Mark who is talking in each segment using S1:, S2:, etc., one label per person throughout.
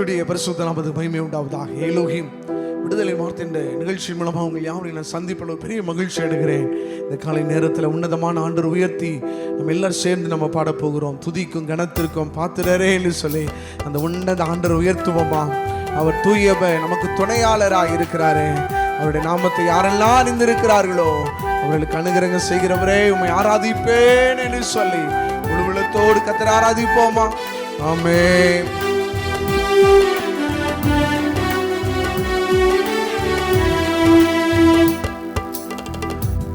S1: கர்த்தருடைய பரிசுத்த நாமத்துக்கு மகிமை உண்டாவதாக. எலோஹிம் விடுதலை வார்த்தை என்ற நிகழ்ச்சி மூலமாக உங்கள் யாவரையும் நான் சந்திப்பதில் பெரிய மகிழ்ச்சி அடைகிறேன். இந்த காலை நேரத்தில் உன்னதமான ஆண்டவர் உயர்த்தி நம்ம எல்லாரும் சேர்ந்து நம்ம பாடப்போகிறோம். துதிக்கும் கனத்திற்கும் பாத்திரரே என்று சொல்லி அந்த உன்னத ஆண்டவர் உயர்த்துவோமா. அவர் தூயவர், நமக்கு துணையாளராக இருக்கிறாரே. அவருடைய நாமத்தை யாரெல்லாம் அறிந்திருக்கிறார்களோ அவர்களுக்கு அனுகிரகம் செய்கிறவரே உம்மை ஆராதிப்பேன் என்று சொல்லி முழுவலத்தோடு கர்த்தரை ஆராதிப்போமா. ஆமென்.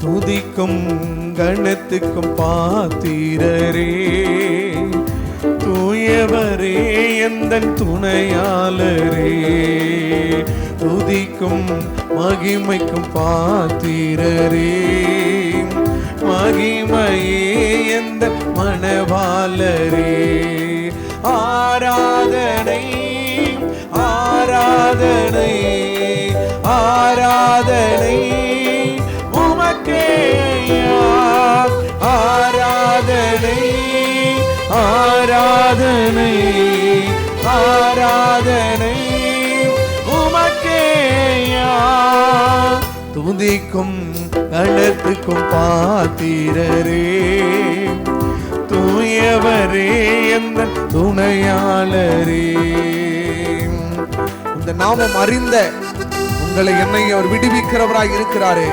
S1: துதிக்கும் கணத்துக்கும் பாத்திரரே, தூயவரே எந்தன் துணையாளரே. துதிக்கும் மகிமைக்கும் பாத்திரரே, மகிமையே எந்த மணவாளரே. ஆராதனை ஆராதனை ஆராதனை உமக்கே ஐயா. ஆராதனை ஆராதனை ஆராதனை உமக்கே ஐயா. துதிக்கும் கணத்துக்கும் பாத்திரரே, தூயவரே எந்த துணையாளரே. இந்த நாமம் அறிந்த உங்களை என்னை அவர் விடுவிக்கிறவராய் இருக்கிறாரே.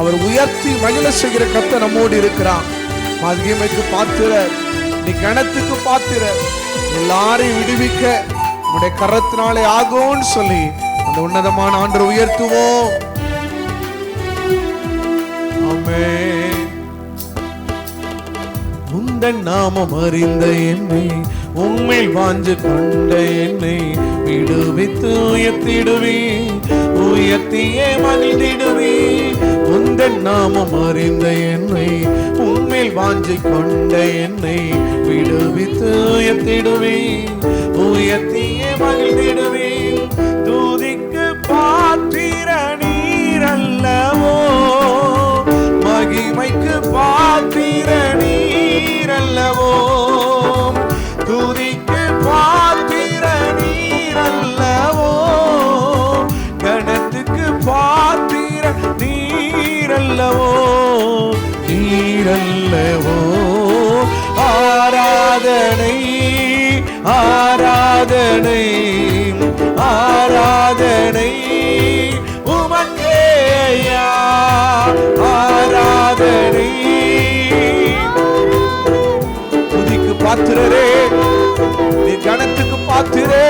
S1: அவர் உயர்த்தி மகிழ செய்கிற கர்த்தர் நம்மோடு இருக்கிறார். மகிமைக்கு பாத்திரர், நீ கணத்துக்கு பாத்திரர். எல்லாரையும் விடுவிக்க உடைய கரத்தினாலே ஆகும்னு சொல்லி அந்த உன்னதமான ஆண்டவரை உயர்த்துவோம். ஆமென். உந்தன் நாமம் அறிந்த என்னை, உம்மில் வாஞ்சு கொண்ட என்னை விடுவித்து உயர்த்திடுவே, உயர்த்தியே மகிழ்ந்திடுவே. உந்தன் நாமம் அறிந்த என்னை, உம்மில் வாஞ்சு கொண்ட என்னை விடுவித்து உயர்த்திடுவே, உயர்த்தியே மகிழ்ந்திடுவே. துதிக்கு பாத்திர நீரல்லவோ, மகிமைக்கு பாத்திர நீரல்லவோ. துதிக்கு பாத்திர நீரல்லவோ, கணத்துக்கு பாத்திர நீரல்லவோ, நீரல்லவோ. ஆராதனை ஆராதனை ஆராதனை உமக்கே ஐயா. ஆராதனை துதிக்கு பாத்திரரே, நீ கணத்துக்கு பாத்திரே.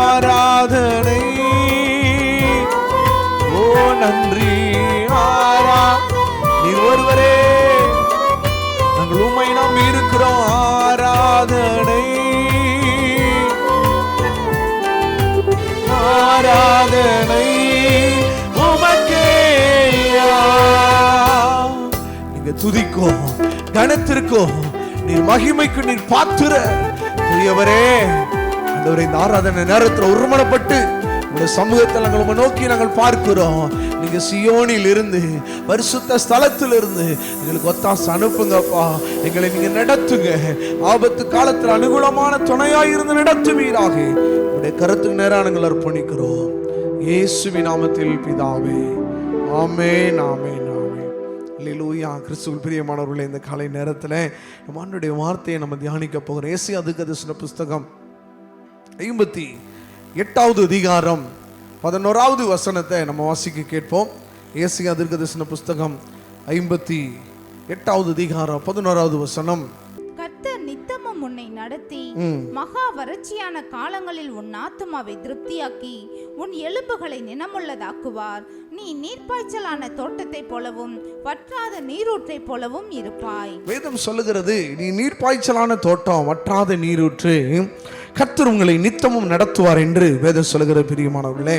S1: ஆராதனை ஓ நன்றி. நீர் ஒருவரே, நாங்கள் உம்மை நாம் இருக்கிறோம். ஆராதனை ஆராதனை உமக்கே. நீங்க துதிக்கோ கணத்திற்கோ நீர் மகிமைக்கு நீர் பாத்திர. தூயவரே ஆண்டவரே, இந்த ஆராதனை நேரத்தில் ஒருமனப்பட்டு உங்களுடைய சமூகத்தில் நாங்கள் உங்களை நோக்கி நாங்கள் பார்க்கிறோம். நீங்க சியோனில் இருந்து பரிசுத்த ஸ்தலத்தில் இருந்து எங்களுக்கு ஒத்தாசை அனுப்புங்கப்பா. எங்களை நீங்க நடத்துங்க. ஆபத்து காலத்தில் அனுகூலமான துணையாய் இருந்து நடத்துவீராக. உங்களுடைய கருத்துக்கு நேரம் நாங்கள் அர்ப்பணிக்கிறோம். இயேசுவின் நாமத்தில் பிதாவே. ஆமென் ஆமென் ஆமென். அல்லேலூயா. கிறிஸ்துவுக்குள் பிரியமானவர்களே, இந்த காலை நேரத்தில் நம்ம ஆண்டவருடைய வார்த்தையை நம்ம தியானிக்க போகிறோம். ஏசாயா தீர்க்கதரிசன புஸ்தகம் 58வது அதிகாரம் 11வது வசனத்தை நம்ம வாசிக்க கேட்போம். ஏசாயா தீர்க்கதரிசன புஸ்தகம் 58வது அதிகாரம் 11வது வசனம்.
S2: கர்த்தர் நித்தமும் உன்னை நடத்தி மகா வறட்சியான காலங்களில் உன் ஆத்துமாவை திருப்தியாக்கி உன் எலும்புகளை நினமுள்ளதாக்குவார். நீ நீர்ப்பாய்ச்சலான தோட்டத்தை போலவும் வற்றாத நீரூற்றை போலவும் இருப்பாய்.
S1: வேதம் சொல்லுகிறது, நீ நீர்ப்பாய்ச்சலான தோட்டம், வற்றாத நீரூற்று. கர்த்தர் உங்களை நித்தமும் நடத்துவார் என்று வேதம் சொல்லுகிற பிரியமானவர்களே.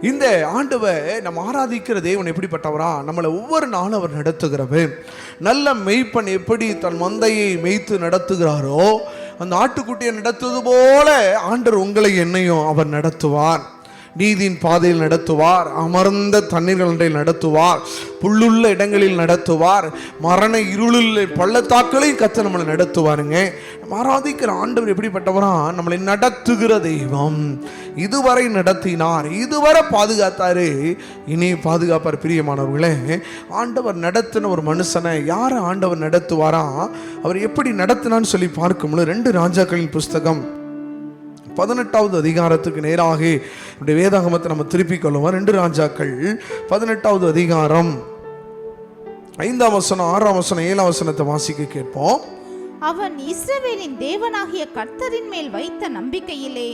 S1: இந்த ஆண்டவர் நம்ம ஆராதிக்கிற தேவன் எப்படிப்பட்டவரா? நம்மளை ஒவ்வொரு நாளும் அவர் நடத்துகிறவர். நல்ல மெய்ப்பன் எப்படி தன் மந்தையை மேய்த்து நடத்துகிறாரோ, அந்த ஆட்டுக்குட்டியை நடத்துவது போல ஆண்டவர் உங்களை என்னையும் அவர் நடத்துவார். நீதியின் பாதையில் நடத்துவார், அமர்ந்த தண்ணீர்கள் நடத்துவார், புல்லுள்ள இடங்களில் நடத்துவார், மரண இருளில் பள்ளத்தாக்களையும் கர்த்தர் நம்மளை நடத்துவாருங்க. நம்ம ஆராதிக்கிற ஆண்டவர் எப்படிப்பட்டவரா? நம்மளை நடத்துகிற தெய்வம். இதுவரை நடத்தினார், இதுவரை பாதுகாத்தாரு, இனி பாதுகாப்பார். பிரியமானவர்களே, ஆண்டவர் நடத்தின ஒரு மனுஷனை யார் ஆண்டவர் நடத்துவாரா? அவர் எப்படி நடத்தினான்னு சொல்லி பார்க்கும்போது 2 ராஜாக்களின் புஸ்தகம் 18வது அதிகாரத்துக்கு நேராக இந்த வேதாகமத்தை நம்ம திருப்பிக் கொள்ளுவோம். 2 ராஜாக்கள் 18வது அதிகாரம் 5ஆம் வசனம், 6ஆம் வசனம், 7ஆம் வசனத்தை வாசிக்க கேட்போம்.
S2: அவன் இஸ்ரவேலின் தேவனாகிய கர்த்தரின் மேல் வைத்த நம்பிக்கையிலே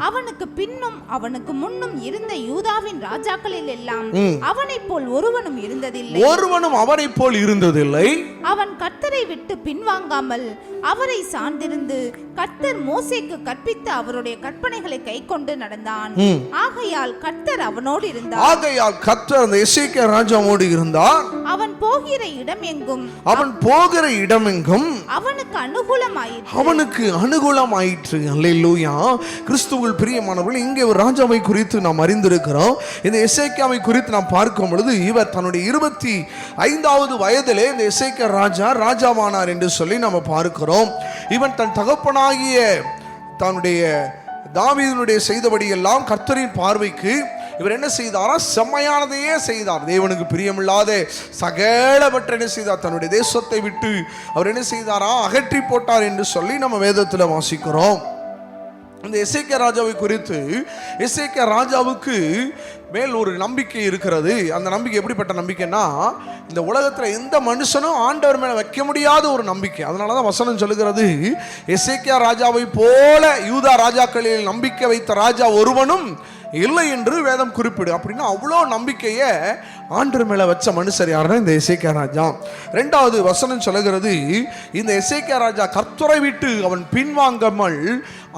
S2: அவனுக்கு பின்னும் அவனுக்கு முன்னும் இருந்த யூதாவின் ராஜாக்களில் எல்லாம் அவனைப் போல் ஒருவனும் இருந்ததில்லை.
S1: ஒருவனும் அவனைப் போல் இருந்ததில்லை.
S2: அவன் கர்த்தரை விட்டு பின்வாங்காமல் அவரை சார்ந்திருந்து கர்த்தர் மோசேக்கு கற்பித்த அவருடைய கற்பனைகளை கைக்கொண்டு நடந்தான். ஆகையால் கர்த்தர் அவனோடு இருந்தார்.
S1: ஆகையால் கர்த்தர் அந்த எசேக்கியா ராஜாவோடு இருந்தார்.
S2: அவன் போகிற இடம் எங்கும் அவனுக்கு அனுகூலமாயிற்று. அல்லேலூயா. கிறிஸ்துவுக்குள் பிரியமானவர்கள், இங்கே ஒரு ராஜாவை குறித்து நாம் அறிந்திருக்கிறோம். இந்த எசேக்கியாவை குறித்து நாம் பார்க்கும் பொழுது இவர் தன்னுடைய 25வது வயதிலே இந்த எசேக்கியா ராஜாவானார் என்று சொல்லி நாம் பார்க்கிறோம். இவன் தன் தகப்பனாகிய தன்னுடைய தாவீதுனுடைய செய்தபடி எல்லாம் கர்த்தரின் பார்வைக்கு இவர் என்ன செய்தாரா? செம்மையானதையே செய்தார். தேவனுக்கு பிரியமில்லாத சகலவற்றை என்ன செய்தார்? தன்னுடைய தேசத்தை விட்டு அவர் என்ன செய்தாரா? அகற்றி போட்டார் என்று சொல்லி நம்ம வேதத்தில் வாசிக்கிறோம். இந்த எசேக்கியா ராஜாவை குறித்து எசேக்கியா ராஜாவுக்கு மேல் ஒரு நம்பிக்கை இருக்கிறது. அந்த நம்பிக்கை எப்படிப்பட்ட நம்பிக்கைன்னா, இந்த உலகத்தில் எந்த மனுஷனும் ஆண்டவர் மேலே வைக்க முடியாத ஒரு நம்பிக்கை. அதனால தான் வசனம் சொல்லுகிறது, எசேக்கியா ராஜாவை போல யூதா ராஜாக்களில் நம்பிக்கை வைத்த ராஜா ஒருவனும் இல்லை என்று வேதம் குறிப்பிடு. அப்படின்னா அவ்வளோ நம்பிக்கையை ஆண்டவர் மேலே வச்ச மனுஷர் யாருன்னா இந்த எசேக்கியா ராஜா. 2வது வசனம் சொல்லுகிறது, இந்த எசேக்கியா ராஜா கர்த்தரை விட்டு அவன் பின்வாங்காமல்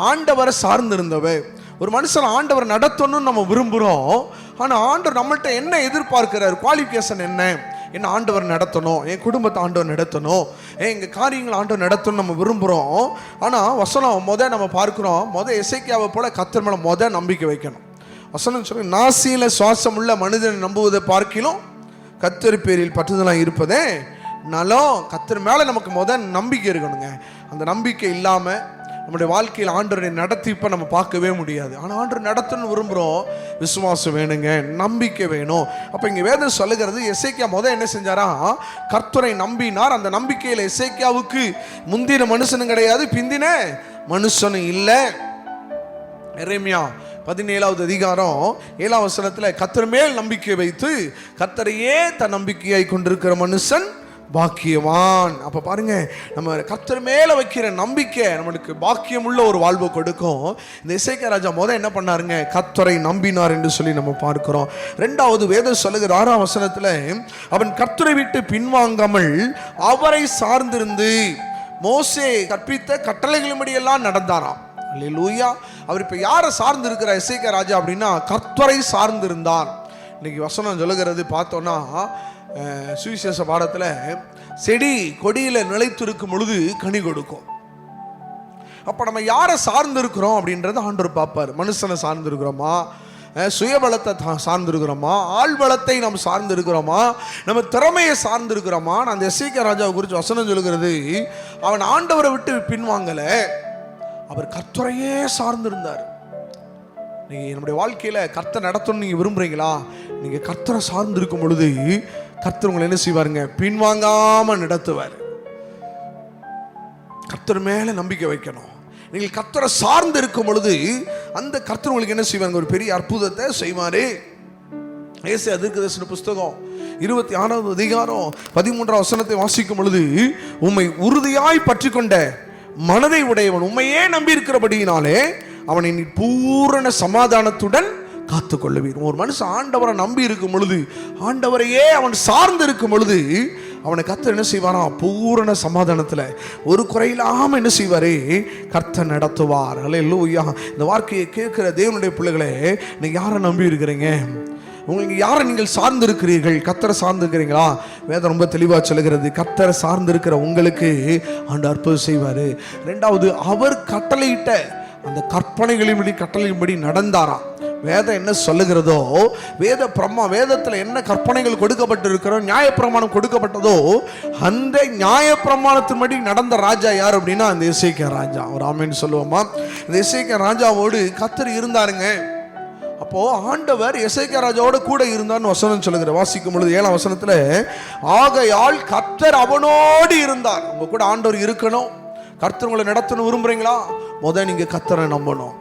S2: ஆண்டவரை சார்ந்திருந்தவர். ஒரு மனுஷன் ஆண்டவர் நடத்தணும்னு நம்ம விரும்புகிறோம். ஆனால் ஆண்டவர் நம்மள்கிட்ட என்ன எதிர்பார்க்கிறார்? குவாலிஃபிகேஷன் என்ன ஆண்டவர் நடத்தணும், என் குடும்பத்தை ஆண்டவர் நடத்தணும், எங்கள் காரியங்கள் ஆண்டவர் நடத்தணும் நம்ம விரும்புகிறோம். ஆனால் வசனம் நம்ம பார்க்குறோம், எசேக்கியாவை போல கர்த்தர் மேலே நம்பிக்கை வைக்கணும். வசனம் சொல்லி, நாசியில சுவாசம் உள்ள மனிதனை நம்புவதை பார்க்கிலும் கர்த்தர் பேரில் பற்றுதலாக இருப்பதே நலம். கர்த்தர் மேலே நமக்கு நம்பிக்கை இருக்கணுங்க. அந்த நம்பிக்கை இல்லாமல் நம்முடைய வாழ்க்கையில் ஆண்டவரை நடத்திப்ப நம்ம பார்க்கவே முடியாது. ஆனால் ஆண்டவர் நடத்தணும்னு விரும்புகிறோம், விசுவாசம் வேணுங்க, நம்பிக்கை வேணும். அப்போ இங்கே வேதம் சொல்லுகிறது, எசேக்கியா என்ன செஞ்சாரா? கர்த்தரை நம்பினார். அந்த நம்பிக்கையில் எசேக்கியாவுக்கு முந்தின மனுஷனும் கிடையாது, பிந்தின மனுஷனும் இல்லை. எரேமியா 17வது அதிகாரம் 7ஆம் வசனத்தில் கர்த்தர் மேல் நம்பிக்கை வைத்து கர்த்தரையே தன் நம்பிக்கையாய் கொண்டிருக்கிற மனுஷன் பாக்கியவான். அப்போ பாருங்க, நம்ம கர்த்தர் மேலே வைக்கிற நம்பிக்கை நம்மளுக்கு பாக்கியம் உள்ள ஒரு வாழ்வு கொடுக்கும். இந்த எசேக்கியா ராஜா என்ன பண்ணாருங்க? கர்த்தரை நம்பினார் என்று சொல்லி நம்ம பார்க்கிறோம். 2வது வேதம் சொல்லுகிற 6ஆம் வசனத்தில் அவன் கர்த்தரை விட்டு பின்வாங்காமல் அவரை சார்ந்திருந்து மோசே கற்பித்த கட்டளைகளின்படியெல்லாம் நடந்தாராம். அல்லேலூயா. அவர் இப்போ யாரை சார்ந்து இருக்கிற எசேக்கியா ராஜா அப்படின்னா கர்த்தரை சார்ந்து இருந்தார். இன்னைக்கு வசனம் சொல்லுகிறது பார்த்தோன்னா, சுவிசேஷ பாடத்தில் செடி கொடியில் நிலைத்திருக்கும் பொழுது கனி கொடுக்கும். அப்போ நம்ம யாரை சார்ந்து இருக்கிறோம் அப்படின்றத ஆண்டவர் பார்ப்பார். மனுஷனை சார்ந்து இருக்கிறோமா, சுயபலத்தை சார்ந்திருக்கிறோமா, ஆழ்பலத்தை நாம் சார்ந்து இருக்கிறோமா, நம்ம திறமையை சார்ந்து இருக்கிறோமா? அந்த எசேக்கியா ராஜாவை குறித்து வசனம் சொல்லுகிறது, அவன் ஆண்டவரை விட்டு பின்வாங்கலை, அவர் கர்த்தரையே சார்ந்திருந்தார். நீங்கள் நம்முடைய வாழ்க்கையில் கர்த்தர் நடத்தணும்னு நீங்கள் விரும்புகிறீங்களா? நீங்கள் கர்த்தரை சார்ந்து இருக்கும் பொழுது கர்த்தர் உங்களை என்ன செய்வாருங்க? பின்வாங்காமல் நடத்துவார். கர்த்தர் மேலே நம்பிக்கை வைக்கணும். நீங்கள் கர்த்தரை சார்ந்து இருக்கும் பொழுது அந்த கர்த்தர் உங்களுக்கு என்ன செய்வாங்க? ஒரு பெரிய அற்புதத்தை செய்வாரு. ஏசாயா தீர்க்கதரிசன புஸ்தகம் 26வது அதிகாரம் 13ஆம் வசனத்தை வாசிக்கும் பொழுது, உம்மை உறுதியாய் பற்றி கொண்ட மனதை உடையவன் உண்மையே நம்பி இருக்கிறபடியினாலே அவனை நீ பூரண சமாதானத்துடன் காத்து கொள்ளுவீர். ஒரு மனுஷன் ஆண்டவரை நம்பி இருக்கும் பொழுது, ஆண்டவரையே அவன் சார்ந்து இருக்கும் பொழுது, அவனை கர்த்தர் என்ன செய்வாரா? பூரண சமாதானத்தில் ஒரு குறையில்லாமல் என்ன செய்வாரே? கர்த்தர் நடத்துவார். அல்லேலூயா. இந்த வார்த்தையை கேட்கிற தேவனுடைய பிள்ளைகளே, நீங்க யாரை நம்பி இருக்கிறீங்க? உங்களுக்கு யாரை நீங்கள் சார்ந்து இருக்கிறீர்கள்? கர்த்தரை சார்ந்து இருக்கிறீங்களா? வேதம் ரொம்ப தெளிவாக சொல்லுகிறது, கர்த்தரை சார்ந்து இருக்கிற உங்களுக்கு ஆண்டவர் அற்புதம் செய்வார். 2வது, அவர் கட்டளையிட்ட அந்த கற்பனைகளின்படி கட்டளையின்படி நடந்தாராம்.
S1: வேதம் என்ன சொல்லுகிறதோ, வேதத்துல என்ன கற்பனைகள் கொடுக்கப்பட்டிருக்கிறோ, நியாயப்பிரமாணம் கொடுக்கப்பட்டதோ, அந்த நியாயப்பிரமாணத்தின்படி நடந்த ராஜா யார் அப்படின்னா அந்த எசேக்கியா ராஜா. ஒரு ஆமென் சொல்லுவோமா? இந்த எசேக்கியா ராஜாவோடு கர்த்தர் இருந்தாருங்க. அப்போ ஆண்டவர் எசேக்கியா ராஜாவோட கூட இருந்தார்னு வசனம் சொல்லுகிற வாசிக்கும் பொழுது 7ஆம் வசனத்துல, ஆகையால் கர்த்தர் அவனோடு இருந்தார். உங்க கூட ஆண்டவர் இருக்கணும், கர்த்தர் உங்களை நடத்தணும் விரும்புறீங்களா? நீங்க கர்த்தரை நம்பணும்.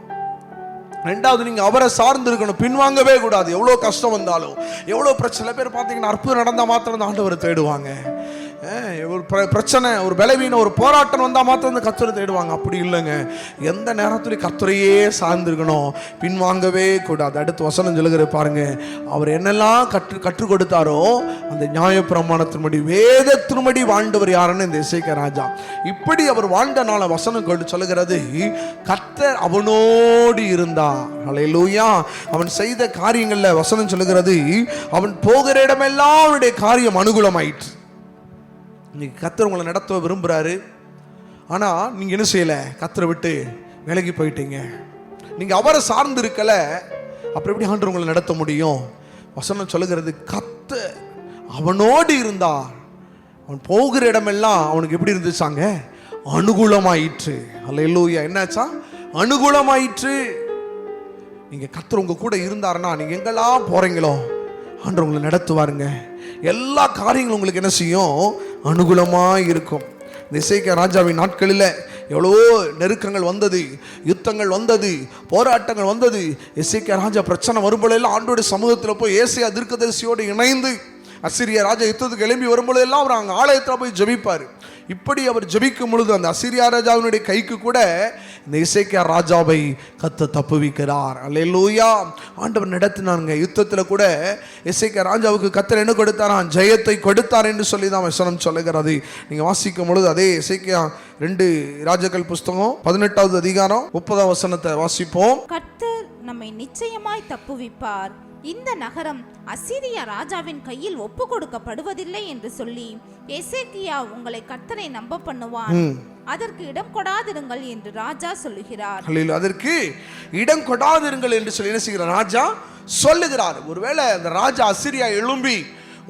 S1: ரெண்டாவது, நீங்க அவரை சார்ந்து இருக்கணும், பின்வாங்கவே கூடாது. எவ்வளோ கஷ்டம் வந்தாலும், எவ்வளோ பிரச்சனை. சில பேர் பார்த்தீங்கன்னா அற்புதம் நடந்தால் மாத்திரம் தான் ஆண்டவரை தேடுவாங்க. ஒரு பிரச்சனை, ஒரு பலவீனம், ஒரு போராட்டம் வந்தால் மாத்திரம் அந்த கர்த்தரை தேடுவாங்க. அப்படி இல்லைங்க, எந்த நேரத்துலையும் கர்த்தரையே சார்ந்திருக்கணும், பின்வாங்கவே கூடாது. அடுத்து வசனம் சொல்லுகிற பாருங்க, அவர் என்னெல்லாம் கற்றுக் கொடுத்தாரோ அந்த நியாயப்பிரமாணத்தின்படி, வேதத்தின்படி வாழ்ந்தவர் யாருன்னு இந்த எசேக்கியா ராஜா. இப்படி அவர் வாழ்ந்தனால வசனம் சொல்லுகிறது, கர்த்தர் அவனோடு இருந்தார். ஹல்லேலூயா. அவன் செய்த காரியங்கள்ல வசனம் சொல்லுகிறது, அவன் போகிற இடமெல்லாம் அவனுடைய காரியம் அனுகூலமாயிற்று. இன்னைக்கு கர்த்தர் உங்களை நடத்த விரும்புகிறாரு. ஆனால் நீங்கள் என்ன செய்யலை? கர்த்தரை விட்டு விலகி போயிட்டீங்க. நீங்கள் அவரை சார்ந்து இருக்கலை. அப்புறம் எப்படி ஆண்டவர் உங்களை நடத்த முடியும்? வசனம் சொல்லுகிறது, கர்த்தர் அவனோடு இருந்தார். அவன் போகிற இடமெல்லாம் அவனுக்கு எப்படி இருந்துச்சாங்க? அனுகூலமாயிற்று. அல்லேலூயா. என்னாச்சா? அனுகூலமாயிற்று. நீங்கள் கர்த்தர் உங்கள் கூட இருந்தாருன்னா நீங்கள் எங்கெல்லாம் போகிறீங்களோ ஆண்டவர் உங்களை நடத்துவாருங்க. எல்லா காரியங்களும் உங்களுக்கு என்ன செய்யும்? அனுகூலமாக இருக்கும். இந்த எசேக்கியா ராஜாவின் நாட்களில் எவ்வளோ நெருக்கங்கள் வந்தது, யுத்தங்கள் வந்தது, போராட்டங்கள் வந்தது. எசேக்கியா ராஜா பிரச்சனை வரும்போதெல்லாம் ஆண்டோட சமூகத்தில் போய் ஏசாயா தீர்க்கதரிசியோடு இணைந்து, அசீரியா ராஜா யுத்தத்துக்கு எழும்பி வரும்போதெல்லாம் அவர் அங்கே ஆலயத்தில் போய் ஜெபிப்பார். இப்படி அவர் ஜெபிக்கும் பொழுது அந்த அசீரியா ராஜாவினுடைய கைக்கு கூட இந்த எசேக்கியா ராஜாவை கர்த்தர் தப்புவிக்கிறார். அல்லேலூயா. ஆண்டவர் நடத்தினாங்க. யுத்தத்தில் கூட எசேக்கியா ராஜாவுக்கு கர்த்தர் என்ன கொடுத்தாராம்? ஜெயத்தை கொடுத்தார் என்று சொல்லி தான் வசனம் சொல்லுகிறது. நீங்கள் வாசிக்கும் பொழுது அதே எசேக்கியா 2 ராஜாக்கள் புஸ்தகம் 18வது அதிகாரம் 30வது வசனத்தை வாசிப்போம்.
S2: கர்த்தர் நம்மை நிச்சயமாய் தப்புவிப்பார், இந்த நகரம் அசீரியா ராஜாவின் கையில் ஒப்பு கொடுக்கப்படுவதில்லை என்று சொல்லி எசேக்கியா உங்களை கர்த்தரை நம்ப பண்ணுவான், அதற்கு இடம் கொடாதிருங்கள் என்று ராஜா சொல்லுகிறார்.
S1: அதற்கு இடம் கொடாதிருங்கள் என்று சொல்லி என்ன செய்கிறார்? ராஜா சொல்லுகிறார். ஒருவேளை அந்த ராஜா அசீரியா எழும்பி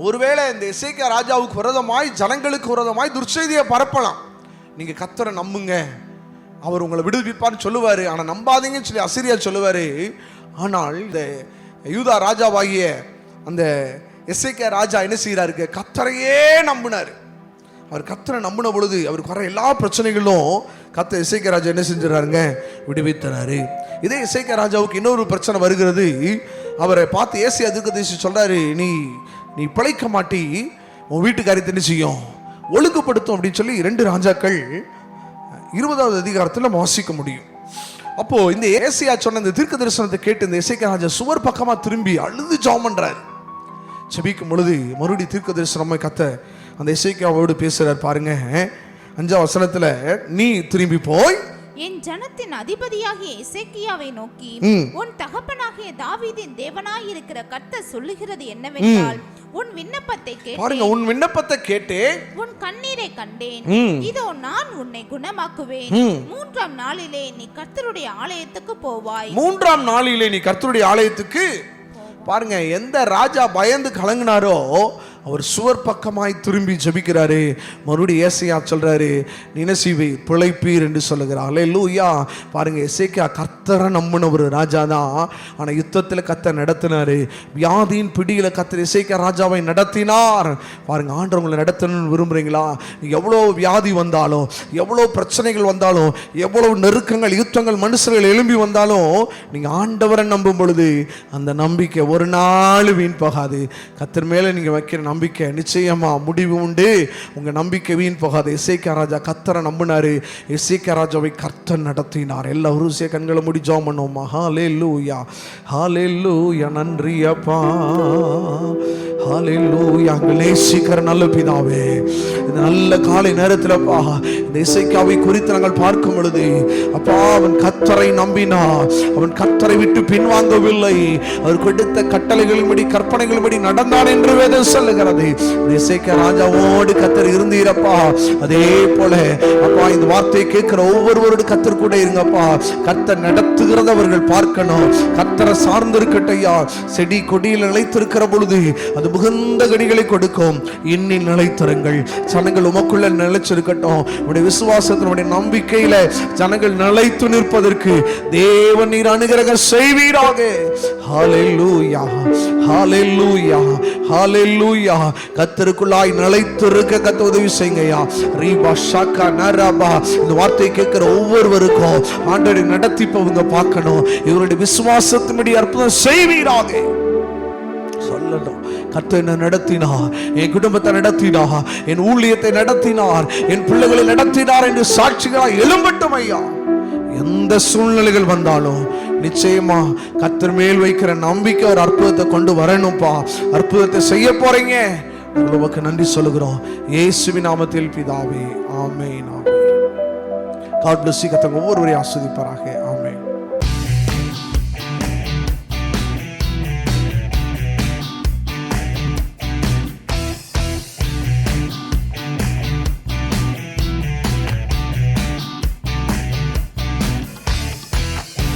S1: ஒருவேளை இந்த எசேக்கியா ராஜாவுக்கு விரோதமாய், ஜனங்களுக்கு விரோதமாய் துர்ச்செய்தியை பரப்பலாம். நீங்க கர்த்தரை நம்புங்க, அவர் உங்களை விடுவிப்பார்னு சொல்லுவாரு. ஆனா நம்பாதீங்கன்னு சொல்லி அசீரியா சொல்லுவாரு. ஆனால் இந்த யூதா ராஜாவாகிய அந்த எசேக்கியா ராஜா என்ன செய்கிறாரு? கர்த்தரையே நம்பினார். அவர் கர்த்தரை நம்பின பொழுது அவருக்கு வர எல்லா பிரச்சனைகளும் கர்த்தர் எசேக்கியா ராஜா என்ன செஞ்சிடறாருங்க? விடுவித்தனாரு. இதே எசேக்கியா ராஜாவுக்கு இன்னொரு பிரச்சனை வருகிறது. அவரை பார்த்து ஏசாயா தீர்க்கதரிசி சொல்றாரு, நீ பிழைக்க மாட்டி, உன் வீட்டுக்காரியத்தை என்ன செய்யும்? ஒழுங்குபடுத்தும் அப்படின்னு சொல்லி 2 ராஜாக்கள் 20வது அதிகாரத்தில் வாசிக்க முடியும். அப்போ இந்த ஏசாயா சொன்ன இந்த தீர்க்க தரிசனத்தை கேட்டு இந்த எசேக்கியா ராஜா சுவர் பக்கமா திரும்பி அழுது ஜெபம் பண்றாரு. ஜெபிக்கும் பொழுது மறுபடியும் தீர்க்க தரிசனமா கர்த்தர் அந்த எசேக்கியாவோடு பேசுறார். பாருங்க 5ஆம் வசனத்துல, நீ திரும்பி போய்
S2: என் ஜனத்தின் அதிபதியாகிய எசேக்கியாவை நோக்கி, உன் தகப்பனாகிய தாவீதின் தேவனாய் இருக்கிற கர்த்தர் சொல்லுகிறது என்னவென்றால், உன் விண்ணப்பத்தை கேட்டேன்.
S1: பாருங்க, உன் விண்ணப்பத்தை கேட்டேன்,
S2: உன் கண்ணீரை கண்டேன், இதோ நான் உன்னை குணமாக்குவேன். 3ஆம் நாளிலே நீ கர்த்தருடைய ஆலயத்துக்கு போவாய்.
S1: 3ஆம் நாளிலே நீ கர்த்தருடைய ஆலயத்துக்கு. பாருங்க, எந்த ராஜா பயந்து கலங்கினாரோ அவர் சுவர் பக்கமாய் திரும்பி ஜெபிக்கிறாரு. மறுபடியும் ஏசாயா சொல்றாரு, நினைசீவை பிழைப்பீர் என்று சொல்லுகிறார். அல்லேலூயா. பாருங்க, எசேக்கியா கர்த்தரை நம்பின ஒரு ராஜா தான். ஆனால் யுத்தத்தில் கர்த்தர் நடத்தினாரு. வியாதியின் பிடியில கர்த்தர் எசேக்கியா ராஜாவை நடத்தினார். பாருங்க, ஆண்டவர் உங்களை நடத்தணும்னு விரும்புறீங்களா? எவ்வளோ வியாதி வந்தாலும், எவ்வளோ பிரச்சனைகள் வந்தாலும், எவ்வளவு நெருக்கங்கள், யுத்தங்கள், மனுஷர்கள் எழும்பி வந்தாலும், நீங்க ஆண்டவரை நம்பும் பொழுது அந்த நம்பிக்கை ஒரு நாள் வீண் போகாது. கர்த்தர் மேல நீங்க வைக்கிற நம்பிக்கை நிச்சயமா முடிவு உண்டு. உங்க நம்பிக்கை வீண் போகாது. எசேக்கியா ராஜா கர்த்தரை நம்பினாரு. எசேக்கியா ராஜாவை கர்த்தர் நடத்தினார். எல்லாரும் கண்களை மூடி ஜெபம் பண்ணுவோமா? ஹல்லேலூயா, ஹல்லேலூயா. நன்றி அப்பா, ஹல்லேலூயா. நேசிக்கிற நல்ல பிதாவே, இந்த நல்ல காலை நேரத்தில்ப்பா இந்த இசைக்காவை குறித்து நாங்கள் பார்க்கும் பொழுது, அப்பா, அவன் கர்த்தரை நம்பினான், அவன் கர்த்தரை விட்டு பின்வாங்கவில்லை, அவர் கொடுத்த கட்டளைகளின்படி கற்பனைகளின்படி நடந்தான் என்று வேதம் சொல்லுகிறது. இந்த இசைக்கா ராஜாவோடு கர்த்தர் இருந்தீரப்பா. அதே போல அப்பா, இந்த வார்த்தையை கேட்கிற ஒவ்வொருவரோடு கர்த்தர் கூட இருங்கப்பா. கர்த்தர் நடத்துகிறத அவர்கள் பார்க்கணும். கர்த்தரை சார்ந்து இருக்கட்டையா. செடி கொடியில் நிலைத்திருக்கிற பொழுது அது மிகுந்த கனிகளை கொடுக்கும். இன்னில் நிலைத்திருங்கள். ஜனங்கள் உமக்குள்ள நிலைச்சிருக்கட்டும். உடைய விசுவாசத்தில், உடைய நம்பிக்கையில ஜனங்கள் நிலைத்து நிற்பதற்கு தேவன் நீர் அனுகிரகம் செய்வீராக. ஹல்லேலூயா, ஹல்லேலூயா, ஹல்லேலூயா. கர்த்தருக்குள்ளாய் நிலைத்திருக்க கர்த்தர் உதவி செய்யுங்கயா. ரீபா ஷாக்கா நரபா. இந்த வார்த்தையை கேட்கிற ஒவ்வொருவருக்கும் ஆண்டவரை நடத்திப்பவங்க பார்க்கணும். இவருடைய விசுவாசத்தின்படி அற்புதம் செய்வீராக. சொல்லணும், கர்த்தர் என்ன நடத்தினார், என் குடும்பத்தை நடத்தினார், என் ஊழியத்தை நடத்தினார், என் பிள்ளைகளை நடத்தினார் என்று சாட்சிகளாய் எழும்பட்டும் ஐயா. எந்த சூழ்நிலைகள் வந்தாலும் நிச்சயமா கர்த்தர் மேல் வைக்கிற நம்பிக்கை ஒரு அற்புதத்தை கொண்டு வரணும்பா. அற்புதத்தை செய்ய போறீங்க. உங்களுக்கு நன்றி சொல்லுகிறோம் இயேசுவின் நாமத்தில் பிதாவே, ஆமென். God bless you. கர்த்தர் ஒவ்வொருவரையும் ஆசீர்வதிப்பாராக. ஆமென்.